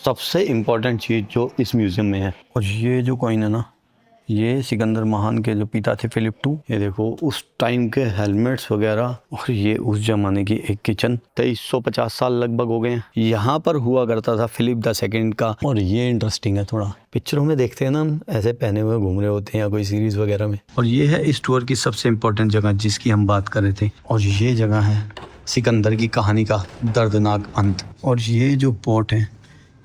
सबसे इम्पोर्टेंट चीज़ जो इस म्यूज़ियम में है, और ये जो कॉइन है ना, ये सिकंदर महान के जो पिता थे फिलिप II, ये देखो उस टाइम के हेलमेट्स वगैरह, और ये उस जमाने की एक किचन। 2350 साल लगभग हो गए हैं। यहाँ पर हुआ करता था फिलिप II का। और ये इंटरेस्टिंग है, थोड़ा पिक्चरों में देखते हैं ना हम, ऐसे पहने हुए घूम रहे होते हैं या कोई सीरीज वगैरह में। और ये है इस टूर की सबसे इम्पोर्टेंट जगह जिसकी हम बात कर रहे थे, और ये जगह है सिकंदर की कहानी का दर्दनाक अंत। और ये जो पोर्ट है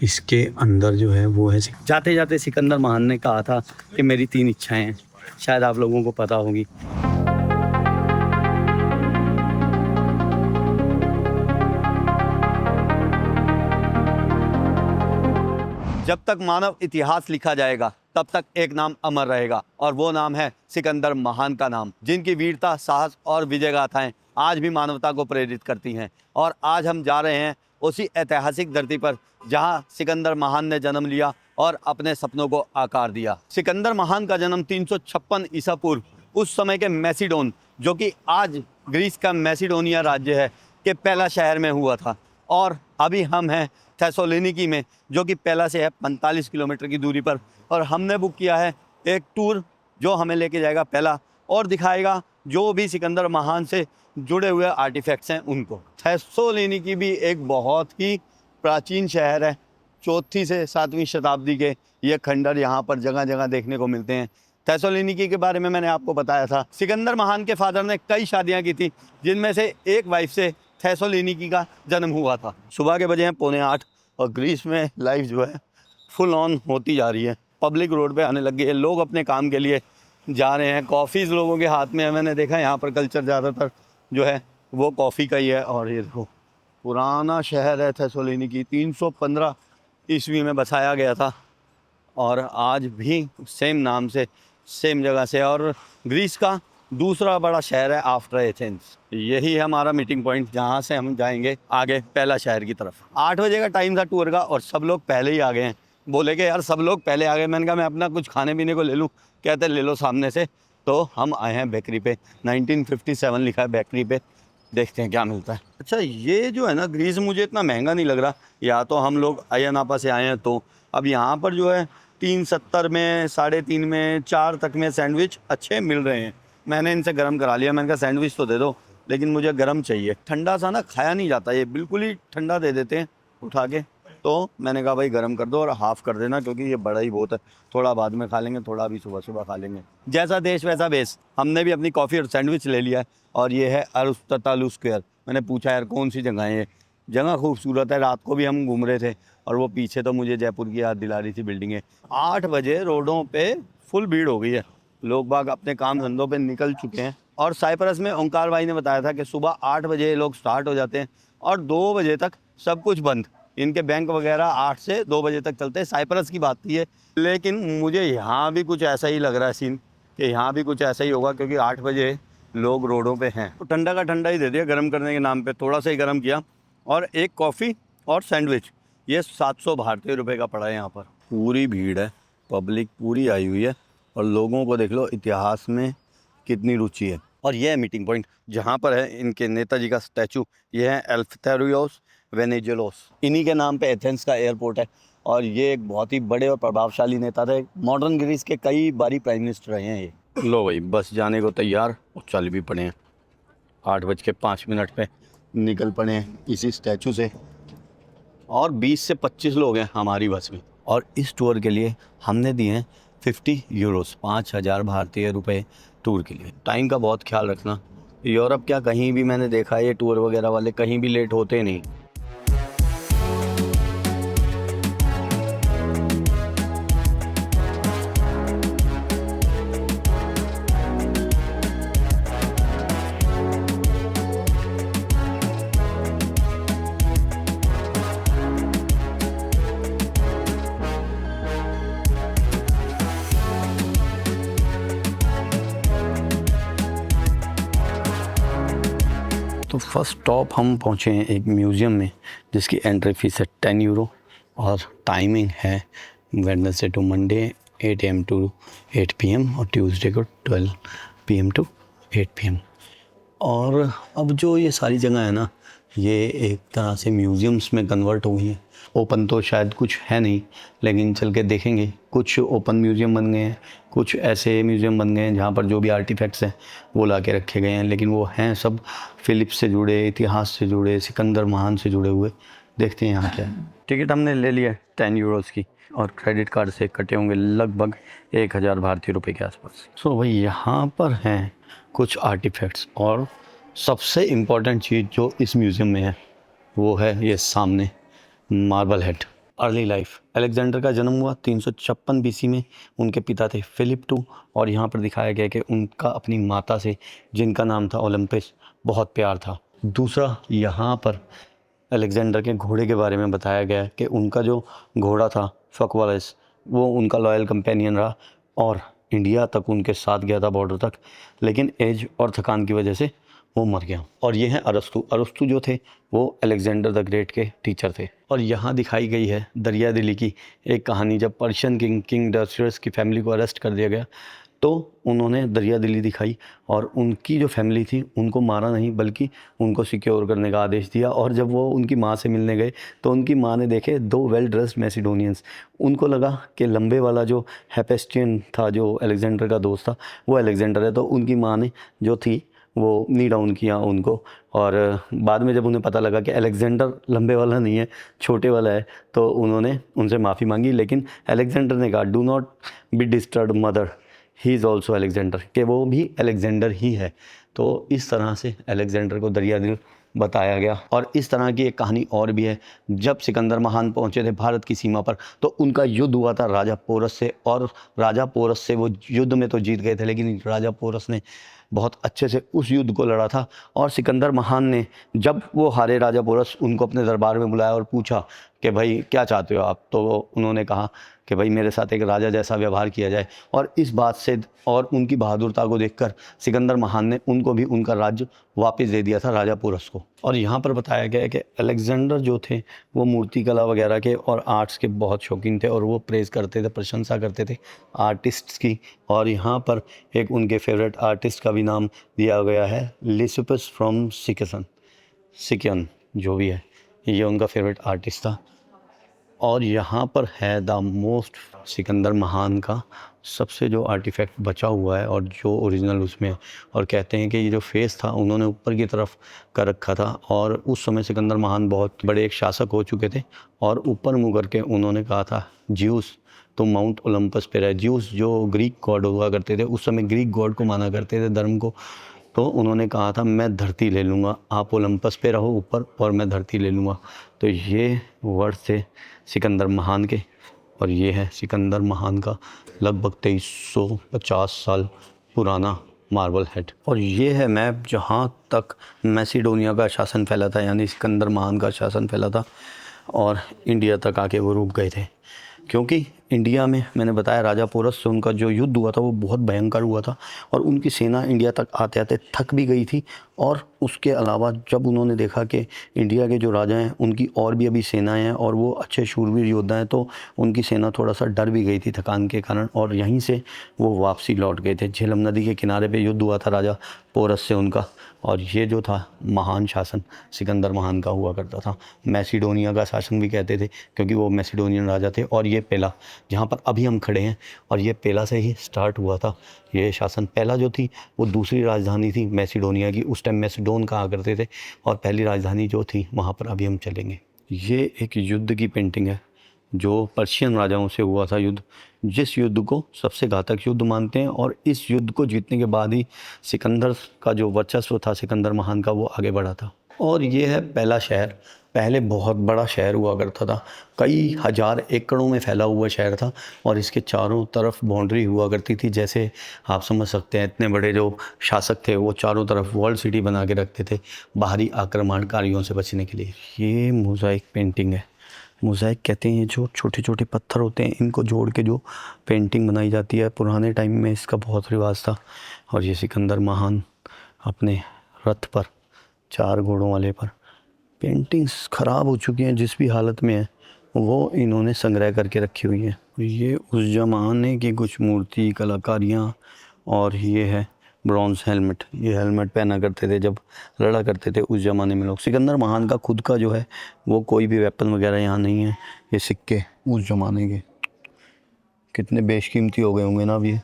इसके अंदर जो है वो है, जाते जाते सिकंदर महान ने कहा था कि मेरी 3 इच्छाएं हैं, शायद आप लोगों को पता होगी। जब तक मानव इतिहास लिखा जाएगा तब तक एक नाम अमर रहेगा, और वो नाम है सिकंदर महान का नाम, जिनकी वीरता, साहस और विजय गाथाएं आज भी मानवता को प्रेरित करती हैं। और आज हम जा रहे हैं उसी ऐतिहासिक धरती पर जहां सिकंदर महान ने जन्म लिया और अपने सपनों को आकार दिया। सिकंदर महान का जन्म 356 ईसा पूर्व उस समय के मैसिडोन, जो कि आज ग्रीस का मैसिडोनिया राज्य है, के पहला शहर में हुआ था। और अभी हम हैं थेसलोनिकी में, जो कि पहला से है 45 किलोमीटर की दूरी पर। और हमने बुक किया है एक टूर जो हमें लेके जाएगा पहला, और दिखाएगा जो भी सिकंदर महान से जुड़े हुए आर्टिफैक्ट्स हैं उनको। थेसलोनिकी भी एक बहुत ही प्राचीन शहर है। 4वीं से 7वीं शताब्दी के ये खंडर यहाँ पर जगह जगह देखने को मिलते हैं। थेसलोनिकी के बारे में मैंने आपको बताया था। सिकंदर महान के फादर ने कई शादियाँ की थी, जिनमें से एक वाइफ से थेसलोनिकी का जन्म हुआ था। सुबह के बजे हैं 7:45, और ग्रीस में लाइफ जो है फुल ऑन होती जा रही है। पब्लिक रोड पे आने लग गई है, लोग अपने काम के लिए जा रहे हैं। कॉफ़ीज़ लोगों के हाथ में है। मैंने देखा यहाँ पर कल्चर ज़्यादातर जो है वो कॉफ़ी का ही है। और ये देखो पुराना शहर है थेसलोनिकी, 315 ईस्वी में बसाया गया था, और आज भी सेम नाम से सेम जगह से। और ग्रीस का दूसरा बड़ा शहर है आफ्टर एथेंस। यही है हमारा मीटिंग पॉइंट, जहाँ से हम जाएंगे आगे पहला शहर की तरफ। 8 बजे का टाइम था टूर का, और सब लोग पहले ही आ गए हैं। बोले कि यार सब लोग पहले आ गए। मैंने कहा मैं अपना कुछ खाने पीने को ले लूँ। कहते ले लो सामने से। तो हम आए हैं बेकरी पे, 1957 लिखा है बेकरी पे, देखते हैं क्या मिलता है। अच्छा, ये जो है ना ग्रीस मुझे इतना महंगा नहीं लग रहा। या तो हम लोग अयनापा से आए हैं, तो अब यहाँ पर जो है 370 में, 3.5 में, 4 तक में सैंडविच अच्छे मिल रहे हैं। मैंने इनसे गर्म करा लिया। मैंने कहा सैंडविच तो दे दो, लेकिन मुझे गर्म चाहिए। ठंडा सा ना खाया नहीं जाता, ये बिल्कुल ही ठंडा दे देते हैं उठा के। तो मैंने कहा भाई गर्म कर दो और हाफ़ कर देना, क्योंकि ये बड़ा ही बहुत है। थोड़ा बाद में खा लेंगे, थोड़ा भी सुबह सुबह खा लेंगे। जैसा देश वैसा बेस। हमने भी अपनी कॉफ़ी और सैंडविच ले लिया है। और ये है अरिस्टोटल स्क्वायर। मैंने पूछा यार कौन सी जगह है ये? जगह खूबसूरत है। रात को भी हम घूम रहे थे, और वो पीछे तो मुझे जयपुर की याद दिला रही थी बिल्डिंगें। 8 बजे रोडों पे फुल भीड़ हो गई है। लोग बाग अपने काम धंधों पे निकल चुके हैं। और साइप्रस में ओंकार भाई ने बताया था कि सुबह 8 बजे लोग स्टार्ट हो जाते हैं, और 2 बजे तक सब कुछ बंद। इनके बैंक वगैरह 8 से 2 बजे तक चलते हैं। साइप्रस की बात थी ये, लेकिन मुझे यहाँ भी कुछ ऐसा ही लग रहा है सीन, कि यहाँ भी कुछ ऐसा ही होगा, क्योंकि 8 बजे लोग रोडों पे हैं। तो ठंडा का ठंडा ही दे दिया गर्म करने के नाम पे, थोड़ा सा ही गर्म किया। और एक कॉफ़ी और सैंडविच, ये 700 भारतीय रुपये का पड़ा है। यहाँ पर पूरी भीड़ है, पब्लिक पूरी आई हुई है, और लोगों को देख लो इतिहास में कितनी रुचि है। और यह है मीटिंग पॉइंट, जहाँ पर है इनके नेताजी का स्टैचू। ये है एल्फ्थेरियोस वेनिजेलोस। इन्हीं के नाम पे एथेंस का एयरपोर्ट है। और ये एक बहुत ही बड़े और प्रभावशाली नेता थे। मॉडर्न ग्रीस के कई बारी प्राइम मिनिस्टर रहे हैं ये। लो भाई बस जाने को तैयार, और चल भी पड़े हैं। 8:05 पे निकल पड़े हैं इसी स्टैचू से, और 20 से 25 लोग हैं हमारी बस में। और इस टूर के लिए हमने दिए हैं 50 यूरोस, 5000 भारतीय रुपये टूर के लिए। टाइम का बहुत ख्याल रखना। यूरोप क्या, कहीं भी मैंने देखा है ये टूर वगैरह वाले कहीं भी लेट होते नहीं। तो फर्स्ट स्टॉप हम पहुँचे हैं एक म्यूज़ियम में, जिसकी एंट्री फीस है 10 यूरो, और टाइमिंग है Wednesday to Monday 8 AM to 8 PM, और ट्यूसडे को 12 PM टू 8 PM। और अब जो ये सारी जगह है ना, ये एक तरह से म्यूज़ियम्स में कन्वर्ट हुई हैं। ओपन तो शायद कुछ है नहीं, लेकिन चल के देखेंगे। कुछ ओपन म्यूज़ियम बन गए हैं, कुछ ऐसे म्यूज़ियम बन गए हैं जहाँ पर जो भी आर्टिफैक्ट्स हैं वो ला के रखे गए हैं, लेकिन वो हैं सब फ़िलिप से जुड़े, इतिहास से जुड़े, सिकंदर महान से जुड़े हुए। देखते हैं यहाँ क्या है। टिकट हमने ले लिया 10 यूरोज़ की, और क्रेडिट कार्ड से कटे होंगे लगभग 1000 भारतीय रुपये के आसपास। सो भाई यहाँ पर हैं कुछ आर्टिफैक्ट्स, और सबसे इम्पॉर्टेंट चीज़ जो इस म्यूज़ियम में है वो है ये सामने marble head. Early life, Alexander का जन्म हुआ 356 बीसी में। उनके पिता थे फिलिप II, और यहाँ पर दिखाया गया कि उनका अपनी माता से, जिनका नाम था ओलंपस, बहुत प्यार था। दूसरा, यहाँ पर अलेक्जेंडर के घोड़े के बारे में बताया गया है कि उनका जो घोड़ा था फकवालिस, वो उनका लॉयल कंपेनियन रहा और इंडिया तक उनके साथ गया था, बॉर्डर तक, लेकिन एज और थकान की वजह से वो मर गया। और ये हैं अरस्तु। अरस्तु जो थे वो अलेक्जेंडर द ग्रेट के टीचर थे। और यहाँ दिखाई गई है दरिया दिली की एक कहानी। जब पर्शियन किंग डर्सियस की फैमिली को अरेस्ट कर दिया गया तो उन्होंने दरिया दिली दिखाई, और उनकी जो फैमिली थी उनको मारा नहीं बल्कि उनको सिक्योर करने का आदेश दिया। और जब वो उनकी माँ से मिलने गए तो उनकी माँ ने देखे 2 वेल ड्रेस्ड मैसिडोनियंस। उनको लगा कि लंबे वाला जो हेपेस्टियन था, जो अलेक्जेंडर का दोस्त था, वो अलेक्जेंडर है। तो उनकी माँ ने जो थी वो नी डाउन किया उनको। और बाद में जब उन्हें पता लगा कि अलेक्जेंडर लंबे वाला नहीं है, छोटे वाला है, तो उन्होंने उनसे माफ़ी मांगी। लेकिन अलेक्जेंडर ने कहा, do not be disturb mother, he is also Alexander, कि वो भी अलेक्जेंडर ही है। तो इस तरह से अलेक्जेंडर को दरिया दिल बताया गया। और इस तरह की एक कहानी और भी है। जब सिकंदर महान पहुंचे थे भारत की सीमा पर तो उनका युद्ध हुआ था राजा पोरस से, और राजा पोरस से वो युद्ध में तो जीत गए थे, लेकिन राजा पोरस ने बहुत अच्छे से उस युद्ध को लड़ा था। और सिकंदर महान ने, जब वो हारे राजा पोरस, उनको अपने दरबार में बुलाया और पूछा कि भाई क्या चाहते हो आप। तो उन्होंने कहा कि भाई मेरे साथ एक राजा जैसा व्यवहार किया जाए। और इस बात से और उनकी बहादुरता को देखकर सिकंदर महान ने उनको भी उनका राज्य वापस दे दिया था राजा पोरस को। और यहाँ पर बताया गया है कि अलेक्जेंडर जो थे वो मूर्ति कला वगैरह के और आर्ट्स के बहुत शौकीन थे, और वो प्रेज़ करते थे, प्रशंसा करते थे आर्टिस्ट्स की। और यहाँ पर एक उनके फेवरेट आर्टिस्ट का भी नाम दिया गया है, लिसिपस फ्रॉम सिकियन जो भी है, ये उनका फेवरेट आर्टिस्ट था। और यहाँ पर है द मोस्ट सिकंदर महान का सबसे जो आर्टिफैक्ट बचा हुआ है और जो ओरिजिनल उसमें है। और कहते हैं कि ये जो फेस था उन्होंने ऊपर की तरफ कर रखा था, और उस समय सिकंदर महान बहुत बड़े एक शासक हो चुके थे, और ऊपर मुँह करके उन्होंने कहा था, ज्यूस तुम माउंट ओलंपस पे रहे। ज्यूस जो ग्रीक गॉड हुआ करते थे, उस समय ग्रीक गॉड को माना करते थे, धर्म को। तो उन्होंने कहा था मैं धरती ले लूँगा, आप ओलंपस पे रहो ऊपर और मैं धरती ले लूँगा। तो ये वर्ड थे सिकंदर महान के। और ये है सिकंदर महान का लगभग 2350 साल पुराना मार्बल हेड। और ये है मैप जहाँ तक मैसिडोनिया का शासन फैला था, यानी सिकंदर महान का शासन फैला था, और इंडिया तक आके वो रुक गए थे। क्योंकि इंडिया में मैंने बताया राजा पोरस से उनका जो युद्ध हुआ था वो बहुत भयंकर हुआ था, और उनकी सेना इंडिया तक आते आते थक भी गई थी। और उसके अलावा जब उन्होंने देखा कि इंडिया के जो राजा हैं उनकी और भी अभी सेनाएं हैं और वो अच्छे शूरवीर योद्धा हैं, तो उनकी सेना थोड़ा सा डर भी गई थी थकान के कारण, और यहीं से वो वापसी लौट गए थे। झेलम नदी के किनारे पे युद्ध हुआ था राजा पोरस से उनका। और ये जो था महान शासन सिकंदर महान का हुआ करता था। मैसिडोनिया का शासन भी कहते थे क्योंकि वो मैसिडोनियन राजा थे। और ये पेला जहाँ पर अभी हम खड़े हैं, और ये पेला से ही स्टार्ट हुआ था ये शासन। पेला जो थी वो दूसरी राजधानी थी मैसिडोनिया की, उस टाइम मैसिडोन कहा करते थे, और पहली राजधानी जो थी वहाँ पर अभी हम चलेंगे। ये एक युद्ध की पेंटिंग है जो पर्शियन राजाओं से हुआ था युद्ध, जिस युद्ध को सबसे घातक युद्ध मानते हैं। और इस युद्ध को जीतने के बाद ही सिकंदर का जो वर्चस्व था सिकंदर महान का, वो आगे बढ़ा था। और ये है पहला शहर। पहले बहुत बड़ा शहर हुआ करता था, कई हज़ार एकड़ों में फैला हुआ शहर था, और इसके चारों तरफ बाउंड्री हुआ करती थी। जैसे आप समझ सकते हैं इतने बड़े जो शासक थे वो चारों तरफ वर्ल्ड सिटी बना के रखते थे बाहरी आक्रमणकारियों से बचने के लिए। ये मोज़ाइक पेंटिंग है। मोज़ाइक कहते हैं जो छोटे छोटे पत्थर होते हैं इनको जोड़ के जो पेंटिंग बनाई जाती है। पुराने टाइम में इसका बहुत रिवाज था। और ये सिकंदर महान अपने रथ पर, 4 घोड़ों वाले पर, पेंटिंग्स ख़राब हो चुकी हैं जिस भी हालत में है वो इन्होंने संग्रह करके रखी हुई है। ये उस ज़माने की कुछ मूर्ति कलाकारियाँ। और ये है ब्रॉन्ज हेलमेट, ये हेलमेट पहना करते थे जब लड़ा करते थे उस ज़माने में लोग। सिकंदर महान का खुद का जो है वो कोई भी वेपन वगैरह यहाँ नहीं है। ये सिक्के उस ज़माने के कितने बेशकीमती हो गए होंगे ना अभी।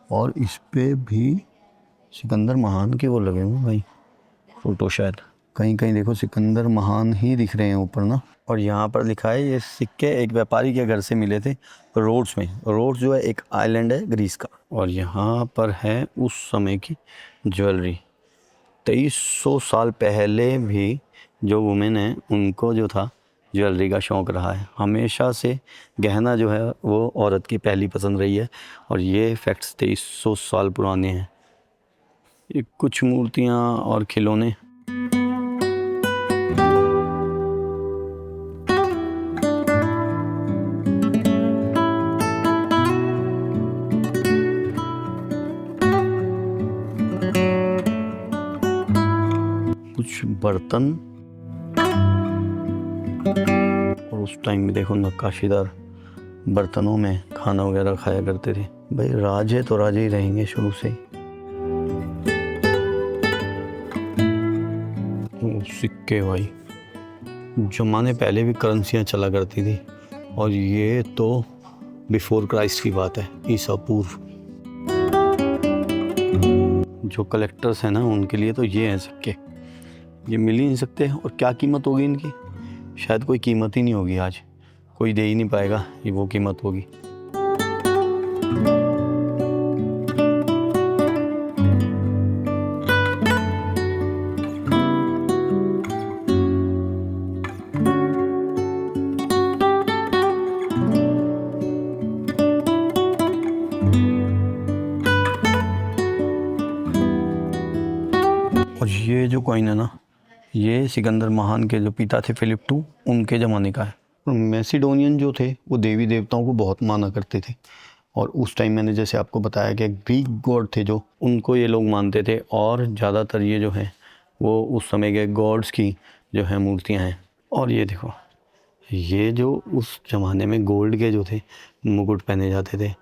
और इस पे भी सिकंदर महान के वो लगे हुए भाई फ़ोटो, शायद कहीं कहीं देखो सिकंदर महान ही दिख रहे हैं ऊपर ना। और यहाँ पर लिखा है ये सिक्के एक व्यापारी के घर से मिले थे रोड्स में। रोड्स जो है एक आइलैंड है ग्रीस का। और यहाँ पर है उस समय की ज्वेलरी। 2300 साल पहले भी जो वुमेन है उनको जो था ज्वेलरी का शौक़ रहा है। हमेशा से गहना जो है वो औरत की पहली पसंद रही है। और ये फैक्ट्स 2300 साल पुराने हैं। ये कुछ मूर्तियाँ और खिलौने। कुछ बर्तन और उस टाइम में देखो नक्काशीदार बर्तनों में खाना वगैरह खाया करते थे। भाई राजे तो राजे ही रहेंगे शुरू से ही। सिक्के भाई जमाने पहले भी करेंसियाँ चला करती थी। और ये तो बिफोर क्राइस्ट की बात है, ईसा पूर्व। जो कलेक्टर्स हैं ना उनके लिए तो ये हैं सिक्के, ये मिल ही नहीं सकते। और क्या कीमत होगी इनकी, शायद कोई कीमत ही नहीं होगी। आज कोई दे ही नहीं पाएगा, ये वो कीमत होगी। और ये जो कॉइन है ना, ये सिकंदर महान के जो पिता थे फिलिप II उनके ज़माने का है। मैसिडोनियन जो थे वो देवी देवताओं को बहुत माना करते थे। और उस टाइम मैंने जैसे आपको बताया कि ग्रीक गॉड थे जो, उनको ये लोग मानते थे। और ज़्यादातर ये जो है वो उस समय के गॉड्स की जो है मूर्तियाँ हैं। और ये देखो, ये जो उस ज़माने में गोल्ड के जो थे मुकुट पहने जाते थे,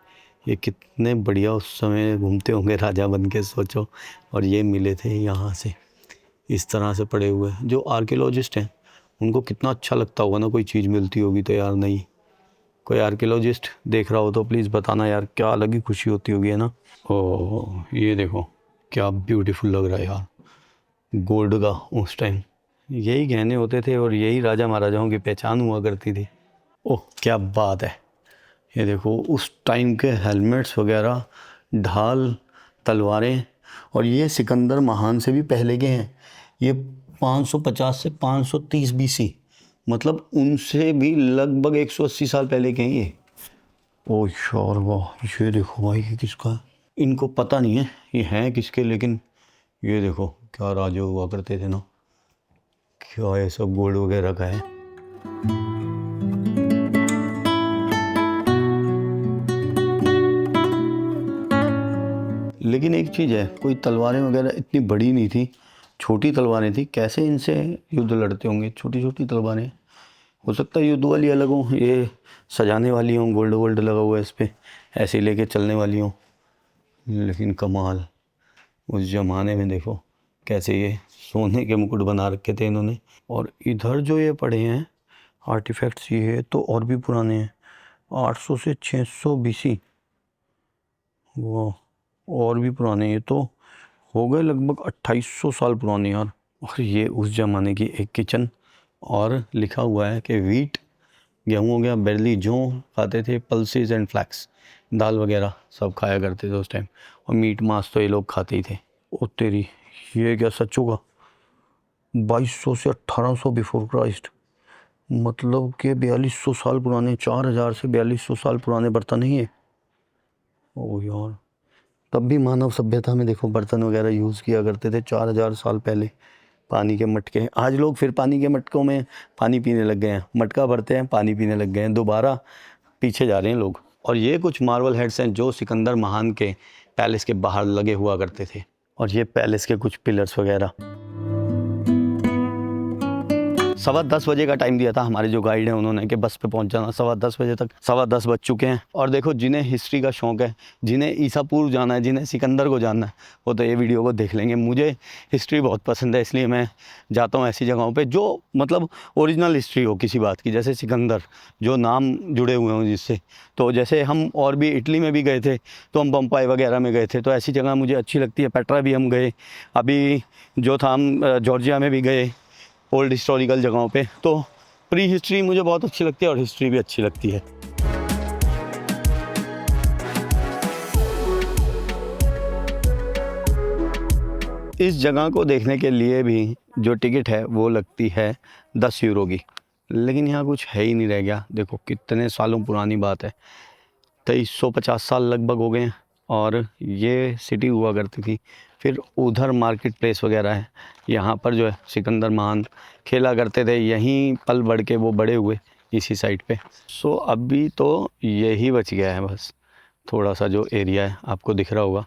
ये कितने बढ़िया उस समय घूमते होंगे राजा बन के, सोचो। और ये मिले थे यहाँ से इस तरह से पड़े हुए। जो आर्कियोलॉजिस्ट हैं उनको कितना अच्छा लगता होगा ना कोई चीज़ मिलती होगी तो। यार नहीं, कोई आर्कियोलॉजिस्ट देख रहा हो तो प्लीज़ बताना यार, क्या अलग ही खुशी होती होगी है ना। ओह ये देखो क्या ब्यूटीफुल लग रहा है यार, गोल्ड का उस टाइम यही गहने होते थे और यही राजा महाराजाओं की पहचान हुआ करती थी। ओह क्या बात है, ये देखो उस टाइम के हेलमेट्स वगैरह, ढाल, तलवारें। और ये सिकंदर महान से भी पहले के हैं। ये 550 से 530 BC, मतलब उनसे भी लगभग 180 साल पहले के हैं ये। ओह यार वाह, ये देखो भाई ये किसका है, इनको पता नहीं है ये हैं किसके, लेकिन ये देखो क्या राजे हुआ करते थे ना, क्या ये सब गोल्ड वगैरह का है। लेकिन एक चीज़ है, कोई तलवारें वगैरह इतनी बड़ी नहीं थी, छोटी तलवारें थी। कैसे इनसे युद्ध लड़ते होंगे, छोटी छोटी तलवारें। हो सकता है युद्ध वाली अलग हों, ये सजाने वाली हों, गोल्ड वोल्ड लगा हुआ है इस पर, ऐसे ही लेके चलने वाली हों। लेकिन कमाल, उस ज़माने में देखो कैसे ये सोने के मुकुट बना रखे थे इन्होंने। और इधर जो ये पड़े हैं आर्टिफैक्ट्स, ये तो और भी पुराने हैं, 800 से 600 BC। वो और भी पुराने, ये तो हो गए लगभग 2800 साल पुराने यार। और ये उस ज़माने की एक किचन। और लिखा हुआ है कि वीट, गेहूँ हो गया, बैरली, जौ खाते थे, पल्सेस एंड फ्लैक्स, दाल वगैरह सब खाया करते थे उस टाइम। और मीट मांस तो ये लोग खाते ही थे। ओ तेरी, ये क्या सच होगा, 2200 से 1800 बिफोर क्राइस्ट, मतलब कि 4200 साल पुराने, 4000 से 4200 साल पुराने बर्तन ही है। ओ यार, तब भी मानव सभ्यता में देखो बर्तन वगैरह यूज़ किया करते थे 4000 साल पहले। पानी के मटके, आज लोग फिर पानी के मटकों में पानी पीने लग गए हैं, मटका भरते हैं पानी पीने लग गए हैं, दोबारा पीछे जा रहे हैं लोग। और ये कुछ मार्बल हेड्स हैं जो सिकंदर महान के पैलेस के बाहर लगे हुआ करते थे। और ये पैलेस के कुछ पिलर्स वगैरह। 10:15 बजे का टाइम दिया था हमारे जो गाइड हैं उन्होंने कि बस पे पहुंच जाना 10:15 बजे तक। 10:15 बज चुके हैं और देखो जिन्हें हिस्ट्री का शौक़ है, जिन्हें ईसापुर जाना है, जिन्हें सिकंदर को जानना है, वो तो ये वीडियो को देख लेंगे। मुझे हिस्ट्री बहुत पसंद है, इसलिए मैं जाता हूँ ऐसी जगहों पे जो मतलब ओरिजिनल हिस्ट्री हो किसी बात की, जैसे सिकंदर जो नाम जुड़े हुए हों जिससे। तो जैसे हम और भी इटली में भी गए थे, तो हम बम्पाई वगैरह में गए थे, तो ऐसी जगह मुझे अच्छी लगती है। पेट्रा भी हम गए, अभी जो था हम जॉर्जिया में भी गए ओल्ड हिस्टोरिकल जगहों पे। तो प्री हिस्ट्री मुझे बहुत अच्छी लगती है और हिस्ट्री भी अच्छी लगती है। इस जगह को देखने के लिए भी जो टिकट है वो लगती है 10 यूरो की, लेकिन यहाँ कुछ है ही नहीं रह गया। देखो कितने सालों पुरानी बात है, 2350 साल लगभग हो गए हैं और ये सिटी हुआ करती थी। फिर उधर मार्केट प्लेस वगैरह है, यहाँ पर जो है सिकंदर महान खेला करते थे, यहीं पल बढ़ के वो बड़े हुए इसी साइड पे। सो अभी तो यही बच गया है बस, थोड़ा सा जो एरिया है आपको दिख रहा होगा,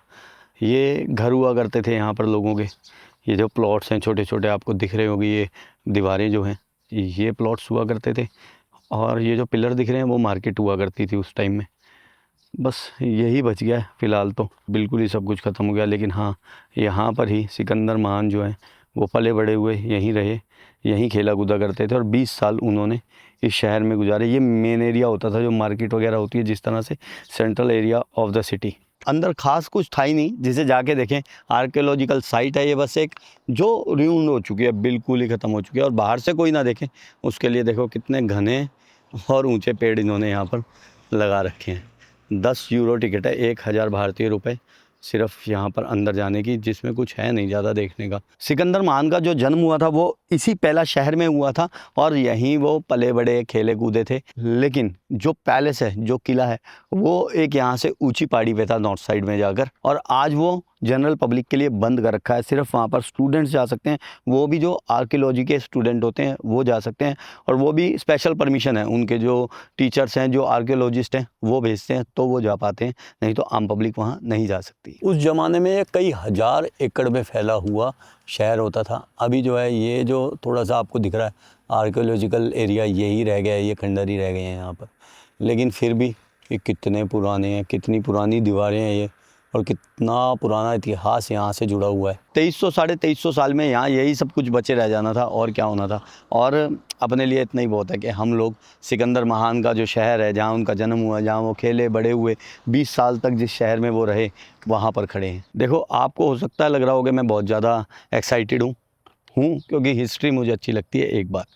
ये घर हुआ करते थे यहाँ पर लोगों के। ये जो प्लॉट्स हैं छोटे छोटे आपको दिख रहे होंगे, ये दीवारें जो हैं ये प्लॉट्स हुआ करते थे, और ये जो पिलर दिख रहे हैं वो मार्केट हुआ करती थी उस टाइम में। बस यही बच गया है फ़िलहाल, तो बिल्कुल ही सब कुछ ख़त्म हो गया। लेकिन हाँ, यहाँ पर ही सिकंदर महान जो है वो पले बड़े हुए, यहीं रहे, यहीं खेला कूदा करते थे और 20 साल उन्होंने इस शहर में गुजारे। ये मेन एरिया होता था जो मार्केट वगैरह होती है जिस तरह से, central area of the city. अंदर खास कुछ था ही नहीं जिसे जाके देखें। आर्कियोलॉजिकल साइट है ये बस एक, जो रियून हो चुकी है, बिल्कुल ही ख़त्म हो चुकी है, और बाहर से कोई ना देखे उसके लिए देखो कितने घने और ऊंचे पेड़ इन्होंने यहाँ पर लगा रखे हैं। 10 यूरो टिकट है, 1000 भारतीय रुपये सिर्फ यहाँ पर अंदर जाने की, जिसमें कुछ है नहीं ज़्यादा देखने का। सिकंदर महान का जो जन्म हुआ था वो इसी पहला शहर में हुआ था और यहीं वो पले बड़े खेले कूदे थे। लेकिन जो पैलेस है, जो किला है, वो एक यहाँ से ऊंची पहाड़ी पे था नॉर्थ साइड में जाकर, और आज वो जनरल पब्लिक के लिए बंद कर रखा है। सिर्फ वहाँ पर स्टूडेंट्स जा सकते हैं, वो भी जो आर्कियोलॉजी के स्टूडेंट होते हैं वो जा सकते हैं, और वो भी स्पेशल परमिशन है उनके जो टीचर्स हैं, जो आर्कियोलॉजिस्ट हैं वो भेजते हैं तो वो जा पाते हैं, नहीं तो आम पब्लिक वहाँ नहीं जा सकती। उस ज़माने में ये कई हज़ार एकड़ में फैला हुआ शहर होता था। अभी जो है ये जो थोड़ा सा आपको दिख रहा है आर्कियोलॉजिकल एरिया, यही रह गया है, ये खंडर ही रह गए हैं यहाँ पर। लेकिन फिर भी ये कितने पुराने हैं, कितनी पुरानी दीवारें हैं ये, और कितना पुराना इतिहास यहाँ से जुड़ा हुआ है। 2300 साढ़े 2300 साल में यहाँ यही सब कुछ बचे रह जाना था, और क्या होना था। और अपने लिए इतना ही बहुत है कि हम लोग सिकंदर महान का जो शहर है, जहाँ उनका जन्म हुआ, जहाँ वो खेले बड़े हुए, 20 साल तक जिस शहर में वो रहे, वहाँ पर खड़े हैं। देखो आपको हो सकता है लग रहा होगा मैं बहुत ज़्यादा एक्साइटेड हूँ क्योंकि हिस्ट्री मुझे अच्छी लगती है, एक बात।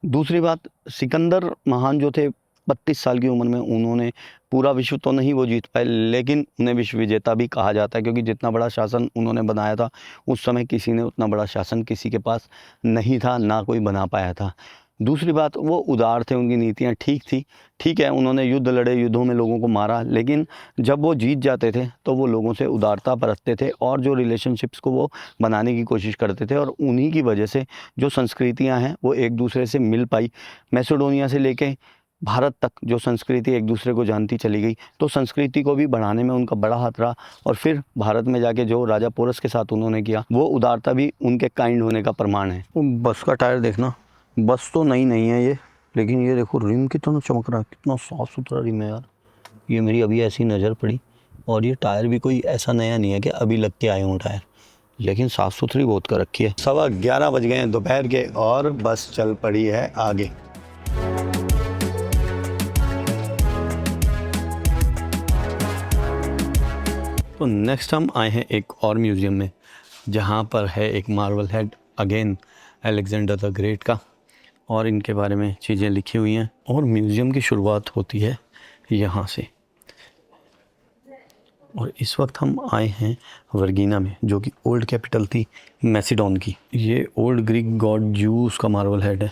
दूसरी बात, सिकंदर महान जो थे 32 साल की उम्र में उन्होंने पूरा विश्व तो नहीं वो जीत पाए, लेकिन उन्हें विश्व विजेता भी कहा जाता है, क्योंकि जितना बड़ा शासन उन्होंने बनाया था उस समय किसी ने उतना बड़ा शासन किसी के पास नहीं था, ना कोई बना पाया था। दूसरी बात, वो उदार थे, उनकी नीतियाँ ठीक थी। ठीक है, उन्होंने युद्ध लड़े, युद्धों में लोगों को मारा, लेकिन जब वो जीत जाते थे तो वो लोगों से उदारता बरतते थे और जो रिलेशनशिप्स को वो बनाने की कोशिश करते थे, और उन्हीं की वजह से जो संस्कृतियाँ हैं वो एक दूसरे से मिल पाई। मैसेडोनिया से लेके भारत तक जो संस्कृति एक दूसरे को जानती चली गई, तो संस्कृति को भी बढ़ाने में उनका बड़ा हाथ रहा। और फिर भारत में जाके जो राजा पोरस के साथ उन्होंने किया, वो उदारता भी उनके काइंड होने का प्रमाण है। बस का टायर देखना, बस तो नहीं है ये, लेकिन ये देखो रिम कितना चमक रहा है, कितना साफ़ सुथरा रिम है यार। ये मेरी अभी ऐसी नज़र पड़ी, और ये टायर भी कोई ऐसा नया नहीं है कि अभी लग के आए हूँ टायर, लेकिन साफ़ सुथरी बहुत कर रखी है। 11:15 बज गए हैं दोपहर के और बस चल पड़ी है आगे। तो नेक्स्ट हम आए हैं एक और म्यूज़ियम में, जहाँ पर है एक marble head again Alexander the great का, और इनके बारे में चीज़ें लिखी हुई हैं। और म्यूज़ियम की शुरुआत होती है यहाँ से, और इस वक्त हम आए हैं वर्गीना में, जो कि ओल्ड कैपिटल थी मैसिडोन की। ये ओल्ड ग्रीक गॉड ज्यूस का मार्बल हेड है।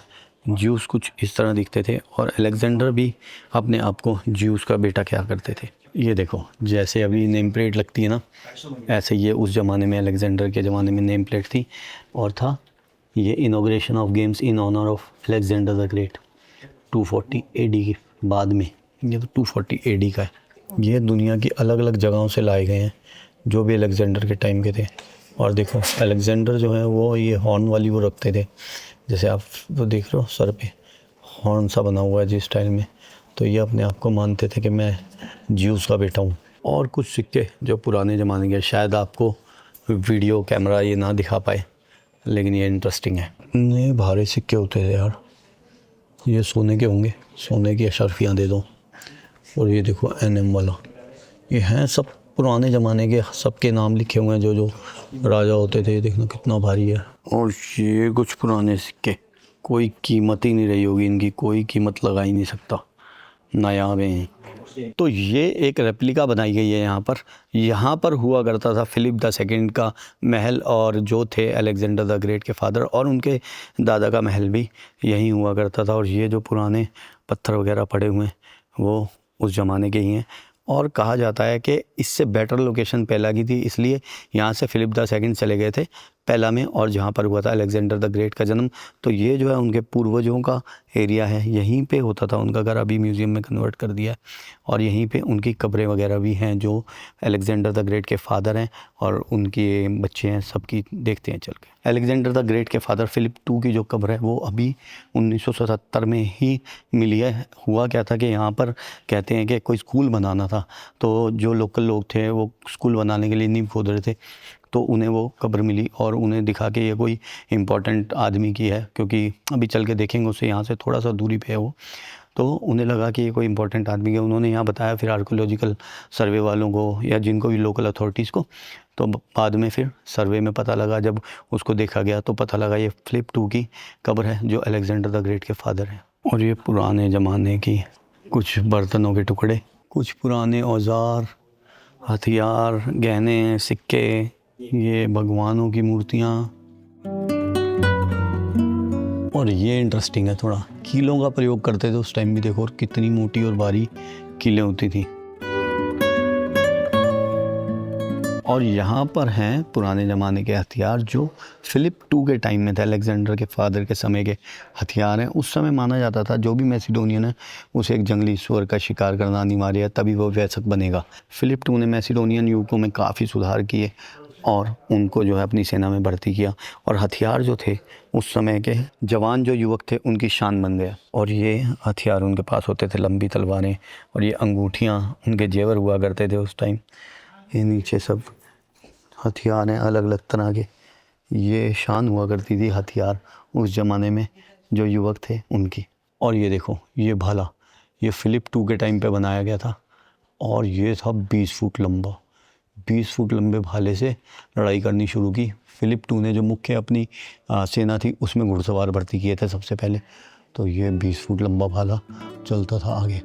ज्यूस कुछ इस तरह दिखते थे, और अलेक्जेंडर भी अपने आप को ज्यूस का बेटा क्या करते थे। ये देखो, जैसे अभी नेम प्लेट लगती है ना, ऐसे ये उस ज़माने में अलेक्जेंडर के ज़माने में नेम प्लेट थी, और था ये inauguration of games in honour of Alexander the great 240 AD के बाद में। ये तो 240 AD का है। ये दुनिया की अलग अलग जगहों से लाए गए हैं जो भी अलेक्जेंडर के टाइम के थे। और देखो अलेक्जेंडर जो है वो ये हॉर्न वाली वो रखते थे, जैसे आप वो देख रहे हो सर पे हॉर्न सा बना हुआ है जिस स्टाइल में, तो ये अपने आप को मानते थे कि मैं ज्यूस का बेटा हूँ। और कुछ सिक्के जो पुराने ज़माने के, शायद आपको वीडियो कैमरा ये ना दिखा पाए, लेकिन ये इंटरेस्टिंग है। इतने भारे सिक्के होते थे यार, ये सोने के होंगे, सोने की अशर्फियाँ दे दो। और ये देखो NM वाला, ये हैं सब पुराने ज़माने के, सबके नाम लिखे हुए हैं जो जो राजा होते थे। ये देखना कितना भारी है। और ये कुछ पुराने सिक्के, कोई कीमत ही नहीं रही होगी इनकी, कोई कीमत लगा ही नहीं सकता, नायाब हैं। तो ये एक रेप्लिका बनाई गई है यहाँ पर हुआ करता था फिलिप द सेकंड का महल, और जो थे अलेक्जेंडर द ग्रेट के फादर, और उनके दादा का महल भी यहीं हुआ करता था। और ये जो पुराने पत्थर वगैरह पड़े हुए हैं वो उस ज़माने के ही हैं। और कहा जाता है कि इससे बेटर लोकेशन पहला की थी, इसलिए यहाँ से फिलिप द सेकंड चले गए थे पहला में, और जहाँ पर हुआ था अलेक्जेंडर द ग्रेट का जन्म। तो ये जो है उनके पूर्वजों का एरिया है, यहीं पे होता था उनका घर, अभी म्यूज़ियम में कन्वर्ट कर दिया है। और यहीं पे उनकी कब्रें वगैरह भी हैं जो अलेक्जेंडर द ग्रेट के फादर हैं, और उनके बच्चे हैं, सबकी देखते हैं चल के। अलेक्जेंडर द ग्रेट के फादर फिलिप II की जो कब्र है वो अभी 1977 में ही मिली है। हुआ क्या था कि यहाँ पर कहते हैं कि कोई स्कूल बनाना था, तो जो लोकल लोग थे वो स्कूल बनाने के लिए नींव खोद रहे थे, तो उन्हें वो कब्र मिली, और उन्हें दिखा कि ये कोई इम्पोर्टेंट आदमी की है, क्योंकि अभी चल के देखेंगे उससे यहाँ से थोड़ा सा दूरी पे है वो। तो उन्हें लगा कि ये कोई इम्पोर्टेंट आदमी है, उन्होंने यहाँ बताया फिर आर्कोलॉजिकल सर्वे वालों को या जिनको भी लोकल अथॉरिटीज़ को। तो बाद में फिर सर्वे में पता लगा, जब उसको देखा गया तो पता लगा ये फिलिप II की कब्र है जो अलेक्जेंडर द ग्रेट के फादर हैं। और ये पुराने ज़माने की कुछ बर्तनों के टुकड़े, कुछ पुराने औजार, हथियार, गहने, सिक्के, ये भगवानों की मूर्तियाँ। और ये इंटरेस्टिंग है थोड़ा, कीलों का प्रयोग करते थे उस टाइम भी, देखो और कितनी मोटी और भारी कीलें होती थी। और यहाँ पर हैं पुराने ज़माने के हथियार जो फिलिप II के टाइम में थे, अलेक्जेंडर के फादर के समय के हथियार हैं। उस समय माना जाता था जो भी मैसिडोनियन है उसे एक जंगली सुअर का शिकार करना अनिवार्य है, तभी वो वयस्क बनेगा। फिलिप II ने मैसिडोनियन युवकों में काफ़ी सुधार किए और उनको जो है अपनी सेना में भर्ती किया, और हथियार जो थे उस समय के जवान जो युवक थे उनकी शान बन गया। और ये हथियार उनके पास होते थे, लंबी तलवारें, और ये अंगूठियाँ उनके जेवर हुआ करते थे उस टाइम। ये नीचे सब हथियार हैं अलग अलग तरह के, ये शान हुआ करती थी हथियार उस ज़माने में जो युवक थे उनकी। और ये देखो ये भाला, ये फिलिप II के टाइम पे बनाया गया था, और ये था 20 फुट लंबा। 20 फुट लंबे भाले से लड़ाई करनी शुरू की। फिलिप II ने जो मुख्य अपनी सेना थी उसमें घुड़सवार भर्ती किए थे सबसे पहले। तो ये 20 फुट लंबा भाला चलता था आगे।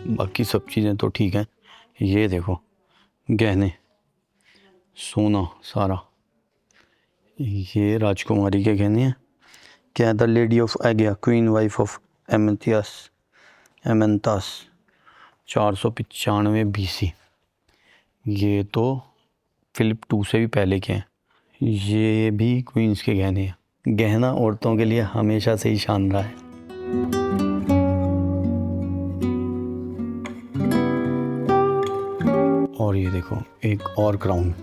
बाकी सब चीज़ें तो ठीक हैं। ये देखो गहने, सोना सारा, ये राजकुमारी के गहने हैं। क्या the lady of Aigai, queen wife of Amyntas 495 BC। ये तो फिलिप II से भी पहले के हैं। ये भी क्वींस के गहने हैं। गहना औरतों के लिए हमेशा से ही शान रहा है। और ये देखो एक और क्राउन,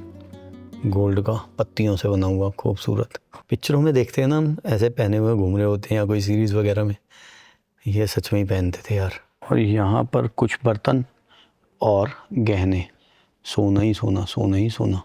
गोल्ड का पत्तियों से बना हुआ, खूबसूरत। पिक्चरों में देखते हैं ना हम ऐसे पहने हुए घूम रहे होते हैं या कोई सीरीज़ वगैरह में, ये सच में ही पहनते थे यार। और यहाँ पर कुछ बर्तन और गहने, सोना ही सोना, सोना ही सोना।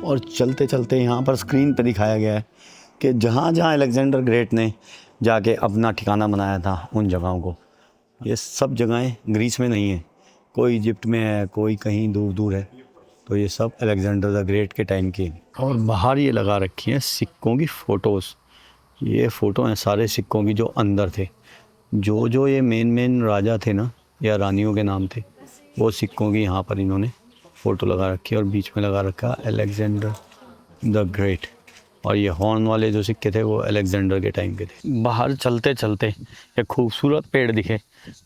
और चलते चलते यहाँ पर स्क्रीन पे दिखाया गया है कि जहाँ जहाँ अलेक्जेंडर ग्रेट ने जाके अपना ठिकाना बनाया था उन जगहों को, ये सब जगहें ग्रीस में नहीं है, कोई इजिप्ट में है, कोई कहीं दूर दूर है। तो ये सब अलेक्जेंडर द ग्रेट के टाइम की। और बाहर ये लगा रखी हैं सिक्कों की फ़ोटोज़, ये फ़ोटो हैं सारे सिक्कों की जो अंदर थे। जो जो ये मेन राजा थे ना या रानियों के नाम थे, वो सिक्कों की यहाँ पर इन्होंने फ़ोटो लगा रखी है। और बीच में लगा रखा अलेक्जेंडर द ग्रेट और ये हॉर्न वाले जो सिक्के थे वो अलेक्जेंडर के टाइम के थे। बाहर चलते चलते एक खूबसूरत पेड़ दिखे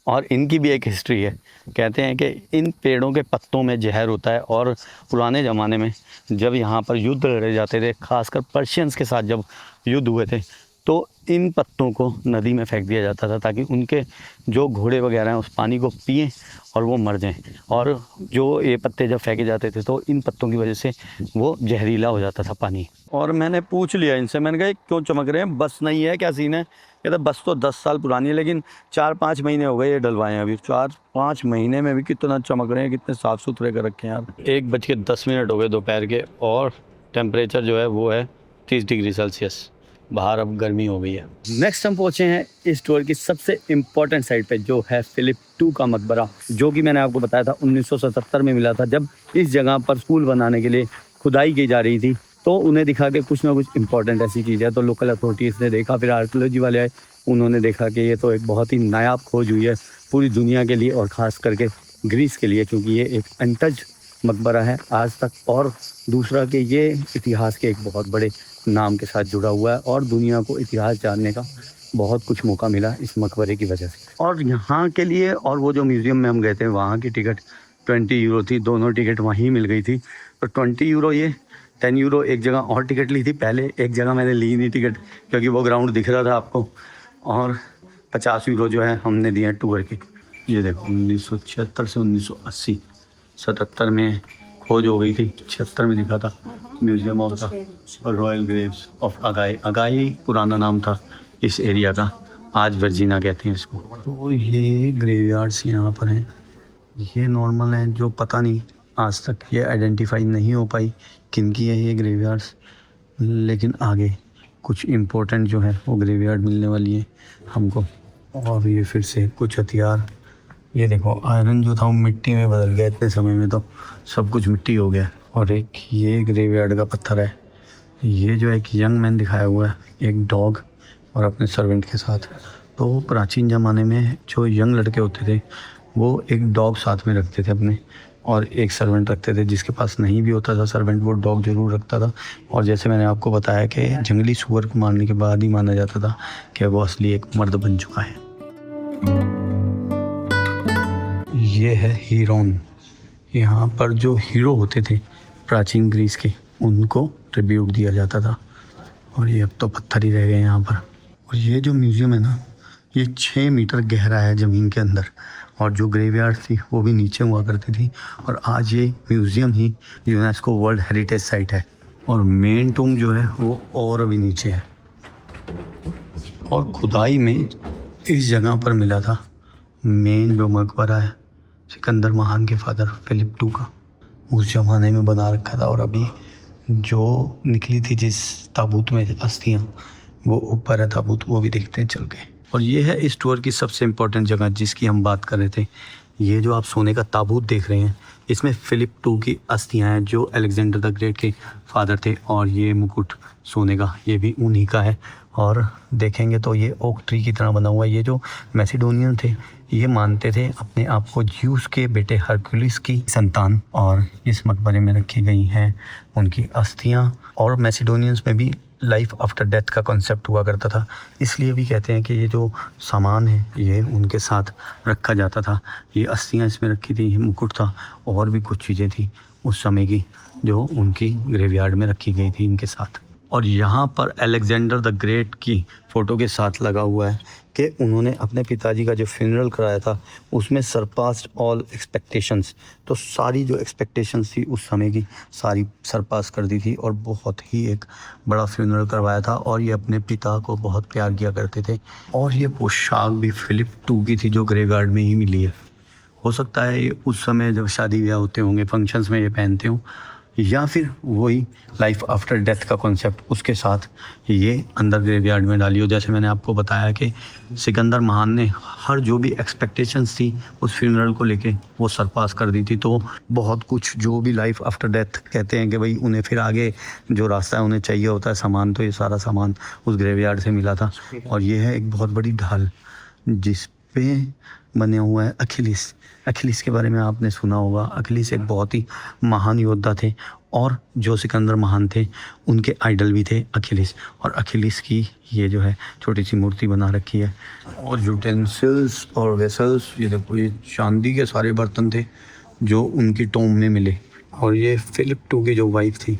और इनकी भी एक हिस्ट्री है। कहते हैं कि इन पेड़ों के पत्तों में जहर होता है और पुराने ज़माने में जब यहाँ पर युद्ध लड़े जाते थे, खासकर पर्शियंस के साथ जब युद्ध हुए थे, तो इन पत्तों को नदी में फेंक दिया जाता था ताकि उनके जो घोड़े वगैरह हैं उस पानी को पिएं और वो मर जाएं। और जो ये पत्ते जब फेंके जाते थे तो इन पत्तों की वजह से वो जहरीला हो जाता था पानी। और मैंने पूछ लिया इनसे, मैंने कहा क्यों चमक रहे हैं, बस नहीं है क्या सीन है? कहते बस तो 10 साल पुरानी है लेकिन 4-5 महीने हो गए ये डलवाए हैं, अभी 4-5 महीने में भी कितना चमक रहे हैं, कितने साफ़ सुथरे कर रखे हैं यार। 1:10 हो गए दोपहर के और टेम्परेचर जो है वो है 30 डिग्री सेल्सियस। बाहर अब गर्मी हो गई है। नेक्स्ट हम पहुँचे हैं इस टूर की सबसे इम्पोर्टेंट साइट पे, जो है फिलिप II का मकबरा, जो कि मैंने आपको बताया था 1977 में मिला था। जब इस जगह पर स्कूल बनाने के लिए खुदाई की जा रही थी तो उन्हें दिखा कि कुछ ना कुछ इंपॉर्टेंट ऐसी चीज़ है। तो लोकल अथॉरिटीज़ ने देखा, फिर आर्कियोलॉजी वाले आए, उन्होंने देखा कि ये तो एक बहुत ही नायाब खोज हुई है पूरी दुनिया के लिए और ख़ास करके ग्रीस के लिए, क्योंकि ये एक अनटच्ड मकबरा है आज तक। और दूसरा कि ये इतिहास के एक बहुत बड़े नाम के साथ जुड़ा हुआ है और दुनिया को इतिहास जानने का बहुत कुछ मौका मिला इस मकबरे की वजह से। और यहाँ के लिए और वो जो म्यूज़ियम में हम गए थे वहाँ की टिकट 20 यूरो थी, दोनों टिकट वहीं मिल गई थी। तो 20 यूरो ये, 10 यूरो एक जगह और टिकट ली थी। पहले एक जगह मैंने ली नहीं टिकट क्योंकि वो ग्राउंड दिख रहा था आपको, और 50 यूरो जो है हमने दिए टूर की। ये देखो 1976 से 1980, 77 में खोज हो गई थी, 76 में दिखा था museum of the royal graves of Aigai. Aigai पुराना नाम था इस एरिया का, आज वर्जीना कहते हैं इसको। तो ये ग्रेवयार्ड्स यहाँ पर हैं, ये नॉर्मल हैं, जो पता नहीं आज तक ये आइडेंटिफाई नहीं हो पाई किन की है ये ग्रेवयार्ड्स, लेकिन आगे कुछ इम्पोर्टेंट जो है वो ग्रेवयार्ड मिलने वाली है हमको। और ये फिर से कुछ हथियार, ये देखो आयरन जो था वो मिट्टी में बदल गया, इतने समय में तो सब कुछ मिट्टी हो गया। और एक ये ग्रेवयार्ड का पत्थर है, ये जो एक यंग मैन दिखाया हुआ है, एक डॉग और अपने सर्वेंट के साथ। तो प्राचीन ज़माने में जो यंग लड़के होते थे वो एक डॉग साथ में रखते थे अपने, और एक सर्वेंट रखते थे। जिसके पास नहीं भी होता था सर्वेंट, वो डॉग ज़रूर रखता था। और जैसे मैंने आपको बताया कि जंगली सूअर को मारने के बाद ही माना जाता था कि वो असली एक मर्द बन चुका है। ये है हीरोन। यहाँ पर जो हीरो होते थे प्राचीन ग्रीस के, उनको ट्रिब्यूट दिया जाता था। और ये अब तो पत्थर ही रह गए यहाँ पर। और ये जो म्यूज़ियम है ना, ये 6 मीटर गहरा है ज़मीन के अंदर, और जो ग्रेवयार्ड थी वो भी नीचे हुआ करती थी। और आज ये म्यूज़ियम ही यूनेस्को वर्ल्ड हेरिटेज साइट है। और मेन टूम जो है वो और अभी नीचे है। और खुदाई में इस जगह पर मिला था मेन जो मकबरा है सिकंदर महान के फादर फिलिप II का, उस ज़माने में बना रखा था। और अभी जो निकली थी जिस ताबूत में अस्थियाँ, वो ऊपर है ताबूत, वो भी देखते हैं चल के। और ये है इस टूर की सबसे इम्पोर्टेंट जगह जिसकी हम बात कर रहे थे। ये जो आप सोने का ताबूत देख रहे हैं, इसमें फिलिप II की अस्थियाँ हैं जो अलेक्जेंडर द ग्रेट के फादर थे। और ये मुकुट सोने का, ये भी उन्हीं का है। और देखेंगे तो ये ओक ट्री की तरह बना हुआ है। ये जो मैसिडोनियन थे ये मानते थे अपने आप को ज्यूस के बेटे हरक्यूलिस की संतान, और इस मकबरे में रखी गई हैं उनकी अस्थियाँ। और मैसिडोनियंस में भी लाइफ आफ्टर डेथ का कॉन्सेप्ट हुआ करता था, इसलिए भी कहते हैं कि ये जो सामान है ये उनके साथ रखा जाता था। ये अस्थियाँ इसमें रखी थी, ये मुकुट था, और भी कुछ चीज़ें थी उस समय की जो उनकी ग्रेवयार्ड में रखी गई थी इनके साथ। और यहाँ पर अलेक्जेंडर द ग्रेट की फ़ोटो के साथ लगा हुआ है कि उन्होंने अपने पिताजी का जो फ्यूनरल कराया था उसमें सरपास्ड ऑल एक्सपेक्टेशंस। तो सारी जो एक्सपेक्टेशंस थी उस समय की सारी सरपास कर दी थी, और बहुत ही एक बड़ा फ्यूनरल करवाया था। और ये अपने पिता को बहुत प्यार किया करते थे। और ये पोशाक भी फिलिप II की थी जो ग्रेवयार्ड में ही मिली है। हो सकता है ये उस समय जब शादी ब्याह होते होंगे, फंक्शंस में ये पहनते हों, या फिर वही लाइफ आफ्टर डेथ का कॉन्सेप्ट उसके साथ ये अंदर ग्रेवयार्ड में डाली हो। जैसे मैंने आपको बताया कि सिकंदर महान ने हर जो भी एक्सपेक्टेशंस थी उस फ्यूनरल को लेके वो सरपास कर दी थी। तो बहुत कुछ जो भी लाइफ आफ्टर डेथ कहते हैं कि भाई उन्हें फिर आगे जो रास्ता है उन्हें चाहिए होता है सामान, तो ये सारा सामान उस ग्रेवयार्ड से मिला था। और ये है एक बहुत बड़ी ढाल जिस पे बने हुआ है अखिलिस। अखिलिस के बारे में आपने सुना होगा। अखिलिस एक बहुत ही महान योद्धा थे, और जो सिकंदर महान थे उनके आइडल भी थे अखिलेश, और अखिलेश की ये जो है छोटी सी मूर्ति बना रखी है। और यूटेंसिल्स और वेसल्स, ये देखो ये चांदी के सारे बर्तन थे जो उनकी टॉम में मिले। और ये फिलिप II की जो वाइफ थी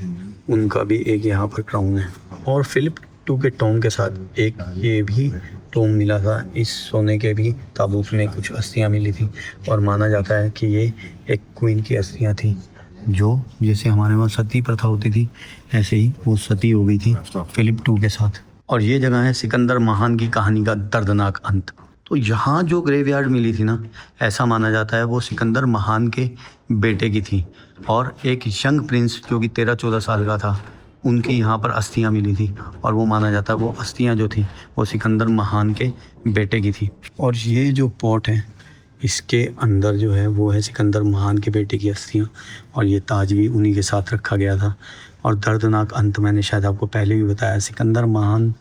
उनका भी एक यहाँ पर क्राउन है। और फिलिप II के टॉम के साथ एक ये भी टॉम मिला था। इस सोने के भी ताबूत में कुछ अस्थियाँ मिली थी और माना जाता है कि ये एक क्वीन की अस्थियाँ थी, जो जैसे हमारे वहाँ सती प्रथा होती थी ऐसे ही वो सती हो गई थी फिलिप II के साथ। और ये जगह है सिकंदर महान की कहानी का दर्दनाक अंत। तो यहाँ जो ग्रेवयार्ड मिली थी ना, ऐसा माना जाता है वो सिकंदर महान के बेटे की थी। और एक यंग प्रिंस जो कि 13-14 साल का था, उनकी यहाँ पर अस्थियाँ मिली थी। और वो माना जाता है वो अस्थियाँ जो थी वो सिकंदर महान के बेटे की थी। और ये जो पॉट है इसके अंदर जो है वो है सिकंदर महान के बेटे की अस्थियाँ, और ये ताज भी उन्हीं के साथ रखा गया था। और दर्दनाक अंत मैंने शायद आपको पहले भी बताया, सिकंदर महान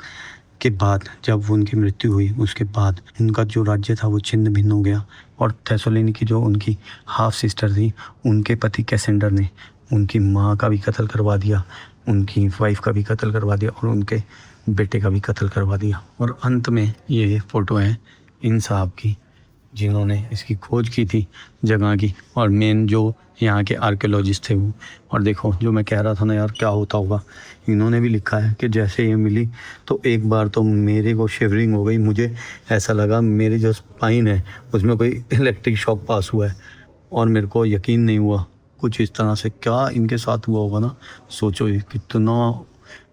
के बाद जब उनकी मृत्यु हुई उसके बाद उनका जो राज्य था वो छिन्न भिन्न हो गया। और थेसलोनिकी जो उनकी हाफ सिस्टर थी, उनके पति कैसेंडर ने उनकी माँ का भी कत्ल करवा दिया, उनकी वाइफ का भी कत्ल करवा दिया और उनके बेटे का भी कत्ल करवा दिया। और अंत में ये फ़ोटो है इन साहब की जिन्होंने इसकी खोज की थी जगह की, और मेन जो यहाँ के आर्कियोलॉजिस्ट थे वो। और देखो जो मैं कह रहा था ना यार क्या होता होगा, इन्होंने भी लिखा है कि जैसे ये मिली तो एक बार तो मेरे को शिवरिंग हो गई, मुझे ऐसा लगा मेरी जो स्पाइन है उसमें कोई इलेक्ट्रिक शॉक पास हुआ है, और मेरे को यकीन नहीं हुआ कुछ इस तरह से। क्या इनके साथ हुआ होगा ना, सोचो ये कितना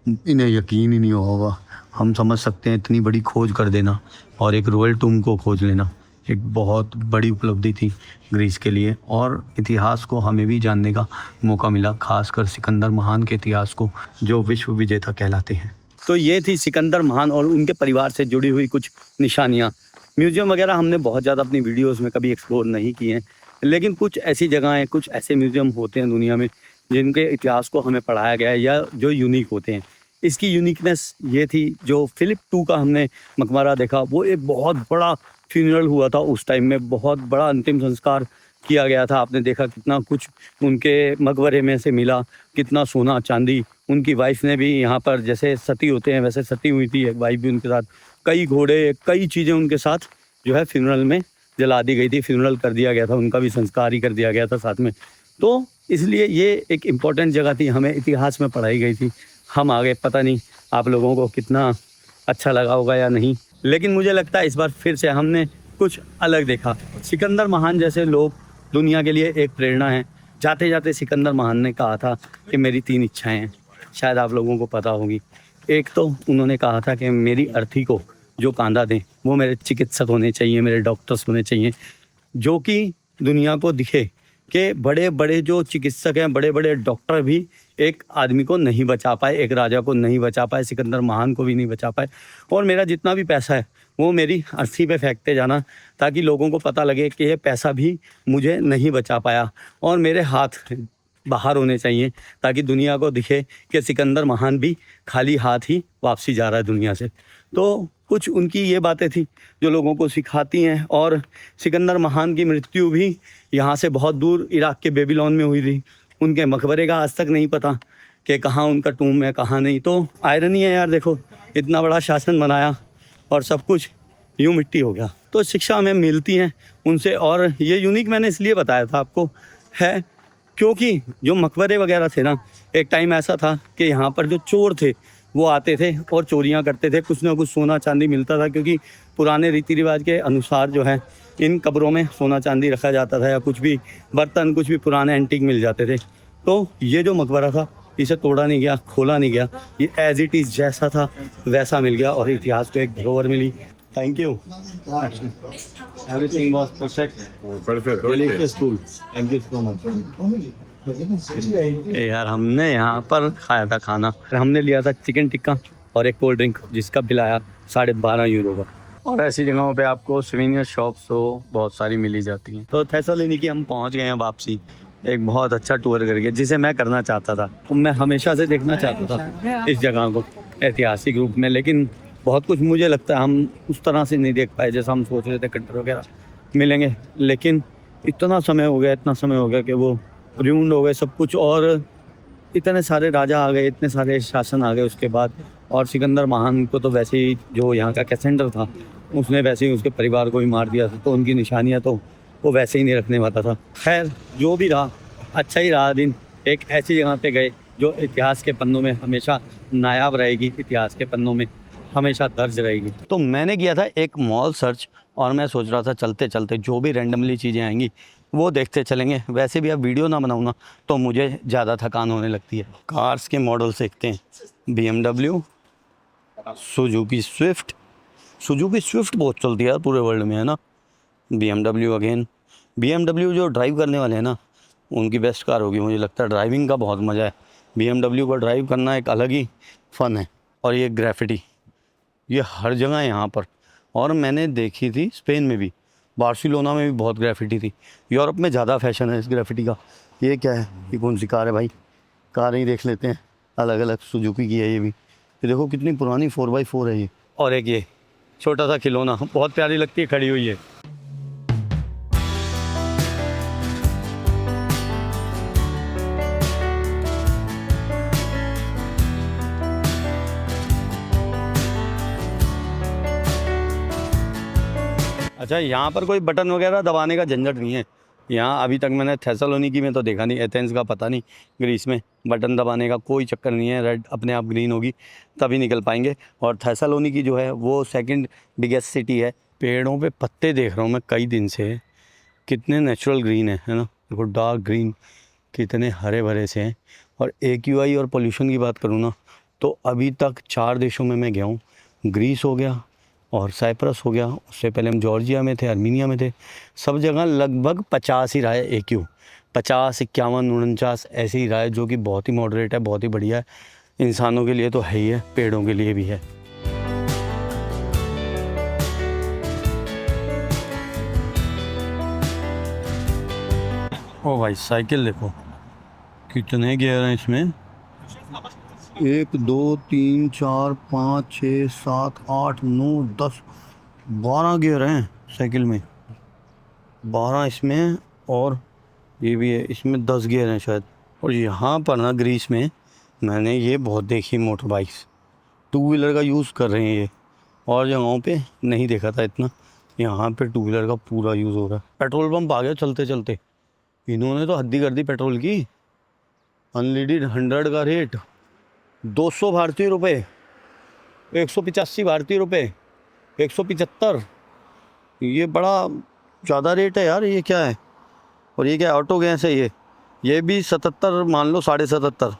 इन्हें यकीन ही नहीं हुआ होगा। हम समझ सकते हैं इतनी बड़ी खोज कर देना और एक रॉयल टूम को खोज लेना एक बहुत बड़ी उपलब्धि थी ग्रीस के लिए। और इतिहास को हमें भी जानने का मौका मिला, खासकर सिकंदर महान के इतिहास को जो विश्व विजेता कहलाते हैं। तो ये थी सिकंदर महान और उनके परिवार से जुड़ी हुई कुछ निशानियाँ। म्यूज़ियम वगैरह हमने बहुत ज़्यादा अपनी वीडियोज़ में कभी एक्सप्लोर नहीं किए हैं, लेकिन कुछ ऐसी जगहें, कुछ ऐसे म्यूज़ियम होते हैं दुनिया में जिनके इतिहास को हमें पढ़ाया गया है या जो यूनिक होते हैं। इसकी यूनिकनेस ये थी, जो फिलिप II का हमने मकबरा देखा वो एक बहुत बड़ा फ्यूनरल हुआ था उस टाइम में, बहुत बड़ा अंतिम संस्कार किया गया था। आपने देखा कितना कुछ उनके मकबरे में से मिला, कितना सोना चांदी। उनकी वाइफ ने भी यहाँ पर जैसे सती होते हैं वैसे सती हुई थी, एक वाइफ भी उनके साथ, कई घोड़े कई चीज़ें उनके साथ जो है फ्यूनरल में जला दी गई थी, फ्यूनरल कर दिया गया था, उनका भी संस्कार ही कर दिया गया था साथ में। तो इसलिए ये एक इम्पॉर्टेंट जगह थी, हमें इतिहास में पढ़ाई गई थी। हम आगे पता नहीं आप लोगों को कितना अच्छा लगा होगा या नहीं, लेकिन मुझे लगता है इस बार फिर से हमने कुछ अलग देखा। सिकंदर महान जैसे लोग दुनिया के लिए एक प्रेरणा है। जाते जाते सिकंदर महान ने कहा था कि मेरी 3 इच्छाएं हैं, शायद आप लोगों को पता होगी। एक तो उन्होंने कहा था कि मेरी अर्थी को जो कांधा दें वो मेरे चिकित्सक होने चाहिए, मेरे डॉक्टर्स होने चाहिए, जो कि दुनिया को दिखे कि बड़े बड़े जो चिकित्सक हैं, बड़े बड़े डॉक्टर भी एक आदमी को नहीं बचा पाए, एक राजा को नहीं बचा पाए, सिकंदर महान को भी नहीं बचा पाए। और मेरा जितना भी पैसा है वो मेरी अर्थी पे फेंकते जाना, ताकि लोगों को पता लगे कि ये पैसा भी मुझे नहीं बचा पाया। और मेरे हाथ बाहर होने चाहिए ताकि दुनिया को दिखे कि सिकंदर महान भी खाली हाथ ही वापसी जा रहा है दुनिया से। तो कुछ उनकी ये बातें थी जो लोगों को सिखाती हैं। और सिकंदर महान की मृत्यु भी यहाँ से बहुत दूर इराक के बेबीलोन में हुई थी। उनके मकबरे का आज तक नहीं पता कि कहाँ उनका टूम है कहाँ नहीं। तो आयरनी है यार, देखो इतना बड़ा शासन बनाया और सब कुछ यूँ मिट्टी हो गया। तो शिक्षा हमें मिलती है उनसे। और ये यूनिक मैंने इसलिए बताया था आपको है क्योंकि जो मकबरे वगैरह थे ना, एक टाइम ऐसा था कि यहाँ पर जो चोर थे वो आते थे और चोरियाँ करते थे, कुछ ना कुछ सोना चांदी मिलता था, क्योंकि पुराने रीति रिवाज के अनुसार जो है इन कब्रों में सोना चांदी रखा जाता था या कुछ भी बर्तन, कुछ भी पुराने एंटीक मिल जाते थे। तो ये जो मकबरा था इसे तोड़ा नहीं गया, खोला नहीं गया, ये एज इट इज़ जैसा था वैसा मिल गया और इतिहास को एक धरोहर मिली। Thank you, everything was perfect, delicious food, thank you so much. यार हमने यहाँ पर खाया था खाना, हमने लिया था चिकन टिक्का और एक कोल्ड ड्रिंक जिसका बिल आया 12.5 यूरो का। और ऐसी जगहों पे आपको सुवेनियर शॉप्स तो बहुत सारी मिली जाती हैं। तो थेसलोनिकी हम पहुँच गए हैं वापसी, एक बहुत अच्छा टूर करके, जिसे मैं करना चाहता था। मैं हमेशा से देखना चाहता था इस जगह को ऐतिहासिक रूप में, लेकिन बहुत कुछ मुझे लगता है हम उस तरह से नहीं देख पाए जैसा हम सोच रहे थे। खंडर वगैरह मिलेंगे, लेकिन इतना समय हो गया कि वो र्यून्ड हो गए सब कुछ। और इतने सारे राजा आ गए, इतने सारे शासन आ गए उसके बाद, और सिकंदर महान को तो वैसे ही जो यहाँ का कैसेंडर था उसने वैसे ही उसके परिवार को भी मार दिया था, तो उनकी निशानियाँ तो वो वैसे ही नहीं रखने वाला था। खैर जो भी रहा, अच्छा ही रहा दिन। एक ऐसी जगह पे गए जो इतिहास के पन्नों में हमेशा नायाब रहेगी, इतिहास के पन्नों में हमेशा दर्ज रहेगी। तो मैंने किया था एक मॉल सर्च, और मैं सोच रहा था चलते चलते जो भी रैंडमली चीज़ें आएंगी वो देखते चलेंगे। वैसे भी अब वीडियो ना बनाऊँ ना तो मुझे ज़्यादा थकान होने लगती है। कार्स के मॉडल देखते हैं, BMW, Suzuki Swift. Suzuki Swift बहुत चलती है यार पूरे वर्ल्ड में, है ना। BMW अगेन, BMW जो ड्राइव करने वाले हैं ना उनकी बेस्ट कार होगी, मुझे लगता है। ड्राइविंग का बहुत मज़ा है, BMW को ड्राइव करना एक अलग ही फ़न है। और ये ग्रेफिटी, ये हर जगह है यहाँ पर, और मैंने देखी थी स्पेन में भी, बार्सिलोना में भी बहुत ग्रेफिटी थी। यूरोप में ज़्यादा फैशन है इस ग्रेफिटी का। ये क्या है, ये कौन सी कार है भाई? कार ही देख लेते हैं, अलग अलग सुजुकी की है ये भी। ये देखो कितनी पुरानी 4x4 है ये। और एक ये छोटा सा खिलौना बहुत प्यारी लगती है, खड़ी हुई है। अच्छा, यहाँ पर कोई बटन वगैरह दबाने का झंझट नहीं है। यहाँ अभी तक मैंने थेसलोनिकी में तो देखा नहीं, एथेंस का पता नहीं, ग्रीस में बटन दबाने का कोई चक्कर नहीं है। रेड अपने आप ग्रीन होगी तभी निकल पाएंगे। और थेसलोनिकी जो है वो सेकंड बिगेस्ट सिटी है। पेड़ों पे पत्ते देख रहा हूँ मैं कई दिन से, कितने नेचुरल ग्रीन है ना। देखो डार्क ग्रीन, कितने हरे भरे से हैं। और AQI और पोल्यूशन की बात करूँ ना तो अभी तक 4 देशों में मैं गया हूँ। ग्रीस हो गया और साइप्रस हो गया, उससे पहले हम जॉर्जिया में थे, आर्मीनिया में थे। सब जगह लगभग 50 ही रहा है AQ, 50, 51, 49 ऐसे ही रहा है, जो कि बहुत ही मॉडरेट है, बहुत ही बढ़िया है। इंसानों के लिए तो है ही है, पेड़ों के लिए भी है। ओ भाई साइकिल देखो, कितने गियर हैं इसमें। 1 2 3 4 5 6 7 8 9 10 12 गियर हैं साइकिल में। 12 इसमें, और ये भी है, इसमें 10 गियर हैं शायद। और यहाँ पर ना ग्रीस में मैंने ये बहुत देखी मोटर बाइक्स, 2 व्हीलर का यूज़ कर रहे हैं ये। और जगहों पे नहीं देखा था इतना, यहाँ पे 2 व्हीलर का पूरा यूज़ हो रहा है। पेट्रोल पंप आ गया चलते चलते, इन्होंने तो हद्दी कर दी पेट्रोल की। अनलीडेड 100 का रेट 200 भारतीय रुपये, 185 भारतीय रुपये, 175। ये बड़ा ज़्यादा रेट है यार, ये क्या है। और ये क्या ऑटो गैस है ये भी 77 मान लो, 77.5।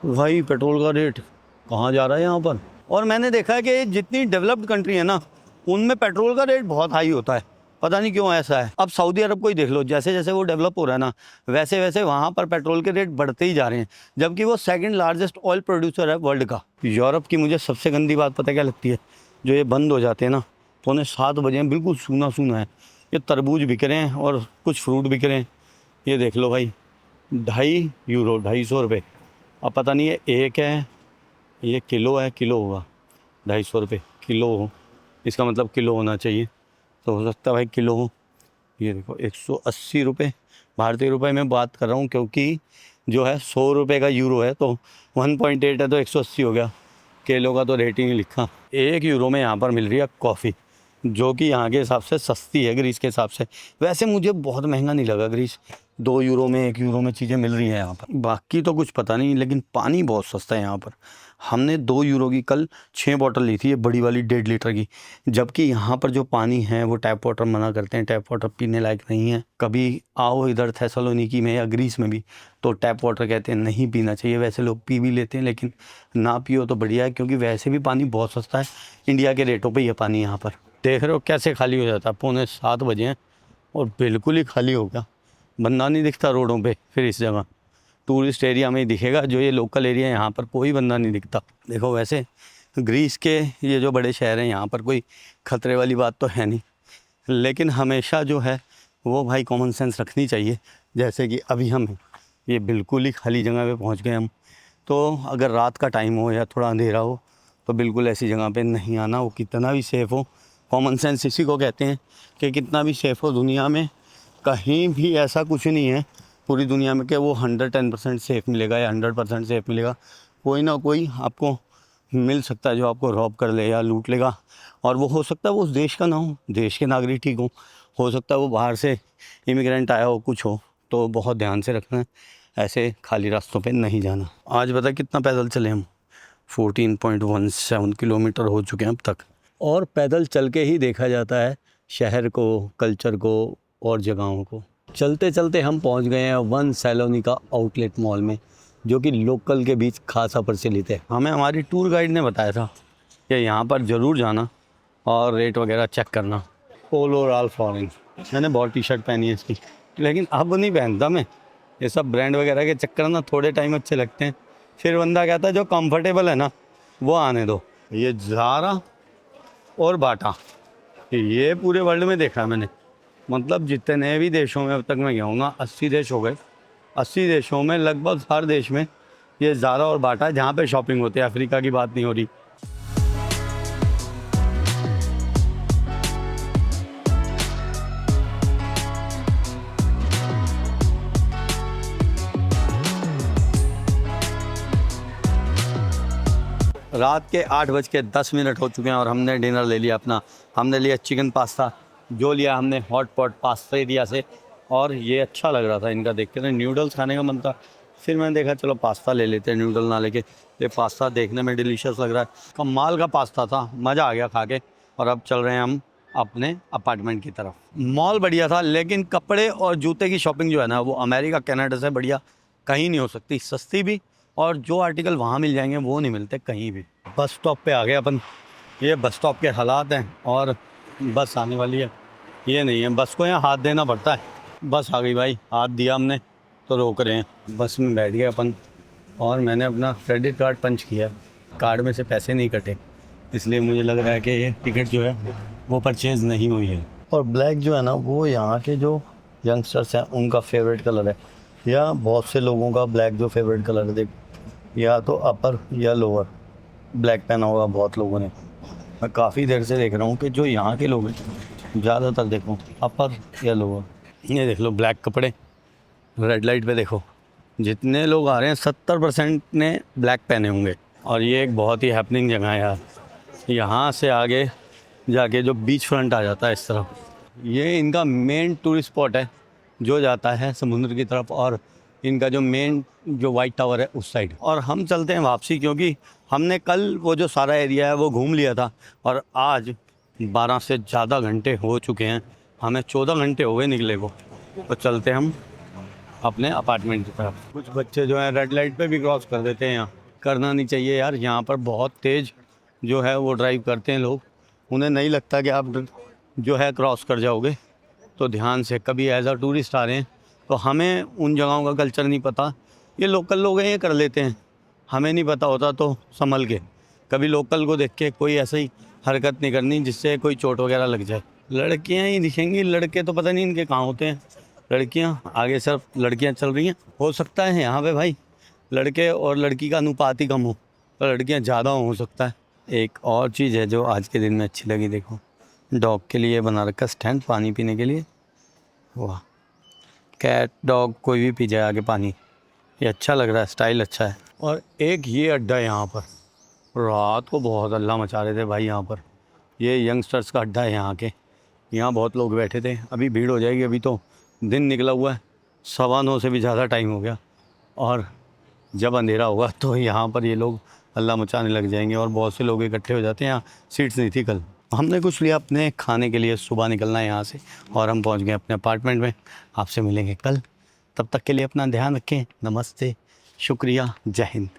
भाई पेट्रोल का रेट कहाँ जा रहा है यहाँ पर। और मैंने देखा है कि जितनी डेवलप्ड कंट्री है ना उनमें पेट्रोल का रेट बहुत हाई होता है, पता नहीं क्यों ऐसा है। अब सऊदी अरब को ही देख लो, जैसे जैसे वो डेवलप हो रहा है ना वैसे वैसे वहाँ पर पेट्रोल के रेट बढ़ते ही जा रहे हैं, जबकि वो सेकंड लार्जेस्ट ऑयल प्रोड्यूसर है वर्ल्ड का। यूरोप की मुझे सबसे गंदी बात पता क्या लगती है, जो ये बंद हो जाते हैं ना, 6:45 बजे बिल्कुल सूना सूना है। ये तरबूज बिक रहे हैं और कुछ फ्रूट बिक रहे हैं। ये देख लो भाई, 2.5 यूरो, 250 रुपये। अब पता नहीं है एक है, ये किलो है, किलो होगा 250 रुपये किलो हो, इसका मतलब किलो होना चाहिए, तो हो सकता है भाई किलो हो। ये देखो 180 रुपये भारतीय रुपये में बात कर रहा हूँ, क्योंकि जो है 100 रुपये का यूरो है तो 1.8 है तो 180 हो गया। किलो का तो रेट ही नहीं लिखा। 1 यूरो में यहाँ पर मिल रही है कॉफ़ी, जो कि यहाँ के हिसाब से सस्ती है ग्रीस के हिसाब से। वैसे मुझे बहुत महंगा नहीं लगा ग्रीस, 2 यूरो में 1 यूरो में चीज़ें मिल रही हैं यहाँ पर। बाकी तो कुछ पता नहीं, लेकिन पानी बहुत सस्ता है यहाँ पर। हमने 2 यूरो की कल 6 बॉटल ली थी, ये बड़ी वाली 1.5 लीटर की, जबकि यहाँ पर जो पानी है वो टैप वाटर मना करते हैं, टैप वाटर पीने लायक नहीं है। कभी आओ इधर थेसलोनिकी में या ग्रीस में भी तो टैप वाटर कहते हैं नहीं पीना चाहिए। वैसे लोग पी भी लेते हैं, लेकिन ना पियो तो बढ़िया है, क्योंकि वैसे भी पानी बहुत सस्ता है, इंडिया के रेटों पर यह पानी यहाँ पर। देख रहे हो कैसे खाली हो जाता है, 6:45 बजे हैं और बिल्कुल ही खाली हो गया, बंदा नहीं दिखता रोडों पे। फिर इस जगह टूरिस्ट एरिया में ही दिखेगा, जो ये लोकल एरिया है यहाँ पर कोई बंदा नहीं दिखता। देखो वैसे ग्रीस के ये जो बड़े शहर हैं यहाँ पर कोई खतरे वाली बात तो है नहीं, लेकिन हमेशा जो है वो भाई कॉमन सेंस रखनी चाहिए। जैसे कि अभी हम ये बिल्कुल ही खाली जगह पे पहुँच गए हम, तो अगर रात का टाइम हो या थोड़ा अंधेरा हो तो बिल्कुल ऐसी जगह पे नहीं आना, वो कितना भी सेफ़ हो। कॉमन सेंस इसी को कहते हैं कि कितना भी सेफ़ हो दुनिया में, कहीं भी ऐसा कुछ नहीं है पूरी दुनिया में कि वो 110% सेफ़ मिलेगा या 100% सेफ़ मिलेगा। कोई ना कोई आपको मिल सकता है जो आपको रॉब कर ले या लूट लेगा, और वो हो सकता है वो उस देश का ना हो, देश के नागरिक ठीक हो सकता है वो बाहर से इमिग्रेंट आया हो, कुछ हो। तो बहुत ध्यान से रखना है, ऐसे खाली रास्तों पे नहीं जाना। आज बता कितना पैदल चले हम, 14.17 किलोमीटर हो चुके हैं अब तक। और पैदल चल के ही देखा जाता है शहर को, कल्चर को और जगहों को। चलते चलते हम पहुंच गए हैं वन सैलोनिका आउटलेट मॉल में, जो कि लोकल के बीच खासा प्रचलित है। हमें हमारी टूर गाइड ने बताया था कि यहाँ पर ज़रूर जाना और रेट वगैरह चेक करना। पोलो राल्फ लॉरेन, मैंने बहुत टी शर्ट पहनी है इसकी, लेकिन अब नहीं पहनता मैं। ये सब ब्रांड वगैरह के चक्कर ना थोड़े टाइम अच्छे लगते हैं, फिर बंदा कहता है जो कंफर्टेबल है ना वो आने दो। ये ज़ारा और बाटा, ये पूरे वर्ल्ड में देखा है मैंने। मतलब जितने भी देशों में अब तक मैं गया हूँ ना, 80 देश हो गए। 80 देशों में लगभग हर देश में ये ज़ारा और बाटा जहाँ पे शॉपिंग होती है। अफ्रीका की बात नहीं हो रही। रात के 8:10 हो चुके हैं और हमने डिनर ले लिया अपना। हमने लिया चिकन पास्ता, जो लिया हमने हॉट पॉट पास्ता एरिया से, और ये अच्छा लग रहा था इनका देख के। नूडल्स खाने का मन था, फिर मैंने देखा चलो पास्ता ले लेते हैं, नूडल ना लेके। ये पास्ता देखने में डिलीशियस लग रहा है, कमाल का पास्ता था, मज़ा आ गया खा के। और अब चल रहे हैं हम अपने अपार्टमेंट की तरफ। मॉल बढ़िया था, लेकिन कपड़े और जूते की शॉपिंग जो है ना वो अमेरिका कनाडा से बढ़िया कहीं नहीं हो सकती। सस्ती भी, और जो आर्टिकल वहाँ मिल जाएंगे वो नहीं मिलते कहीं भी। बस स्टॉप पे आ गए अपन। ये बस स्टॉप के हालात हैं, और बस आने वाली है। ये नहीं है, बस को यहाँ हाथ देना पड़ता है। बस आ गई भाई, हाथ दिया हमने तो रोक रहे हैं। बस में बैठ गए अपन, और मैंने अपना क्रेडिट कार्ड पंच किया, कार्ड में से पैसे नहीं कटे, इसलिए मुझे लग रहा है कि ये टिकट जो है वो परचेज़ नहीं हुई है। और ब्लैक जो है ना वो यहाँ के जो यंगस्टर्स हैं उनका फेवरेट कलर है, या बहुत से लोगों का ब्लैक जो फेवरेट कलर है। देख, या तो अपर या लोअर ब्लैक पहना होगा बहुत लोगों ने। मैं काफ़ी देर से देख रहा हूँ कि जो यहाँ के लोग हैं ज़्यादातर देखो अपर या लोअर। ये देख लो ब्लैक कपड़े, रेड लाइट पे देखो जितने लोग आ रहे हैं 70% ने ब्लैक पहने होंगे। और ये एक बहुत ही हैपनिंग जगह है यार। यहाँ से आगे जाके जो बीच फ्रंट आ जाता है इस तरफ, ये इनका मेन टूरिस्ट स्पॉट है जो जाता है समुद्र की तरफ, और इनका जो मेन जो वाइट टावर है उस साइड। और हम चलते हैं वापसी, क्योंकि हमने कल वो जो सारा एरिया है वो घूम लिया था, और आज 12 से ज़्यादा घंटे हो चुके हैं, हमें 14 घंटे हो गए निकले को। तो चलते हम अपने अपार्टमेंट की तरफ। कुछ बच्चे जो हैं रेड लाइट पे भी क्रॉस कर देते हैं, यहाँ करना नहीं चाहिए यार। यहाँ पर बहुत तेज़ जो है वो ड्राइव करते हैं लोग, उन्हें नहीं लगता कि आप जो है क्रॉस कर जाओगे। तो ध्यान से, कभी एज अ टूरिस्ट आ रहे हैं तो हमें उन जगहों का कल्चर नहीं पता, ये लोकल लोग हैं ये कर लेते हैं, हमें नहीं पता होता तो संभल के। कभी लोकल को देख के कोई ऐसे ही हरकत नहीं करनी जिससे कोई चोट वगैरह लग जाए। लड़कियां ही दिखेंगी, लड़के तो पता नहीं इनके कहाँ होते हैं। लड़कियां आगे सिर्फ लड़कियां चल रही हैं। हो सकता है यहाँ पे भाई लड़के और लड़की का अनुपात ही कम हो, तो लड़कियां ज़्यादा हो सकता है। एक और चीज़ है जो आज के दिन में अच्छी लगी, देखो डॉग के लिए बना रखा स्टैंड पानी पीने के लिए। वाह, कैट डॉग कोई भी पी जाए आगे पानी, ये अच्छा लग रहा है, स्टाइल अच्छा है। और एक ये अड्डा है यहाँ पर, रात को बहुत हल्ला मचा रहे थे भाई यहाँ पर। ये यंगस्टर्स का अड्डा है यहाँ के, यहाँ बहुत लोग बैठे थे। अभी भीड़ हो जाएगी, अभी तो दिन निकला हुआ है, 9:15 से भी ज़्यादा टाइम हो गया, और जब अंधेरा होगा तो यहाँ पर ये लोग हल्ला मचाने लग जाएंगे, और बहुत से लोग इकट्ठे हो जाते हैं। यहाँ सीट्स नहीं थी कल। हमने कुछ लिया अपने खाने के लिए, सुबह निकलना है यहाँ से, और हम पहुँच गए अपने अपार्टमेंट में। आपसे मिलेंगे कल, तब तक के लिए अपना ध्यान रखें। नमस्ते, शुक्रिया, जय हिंद।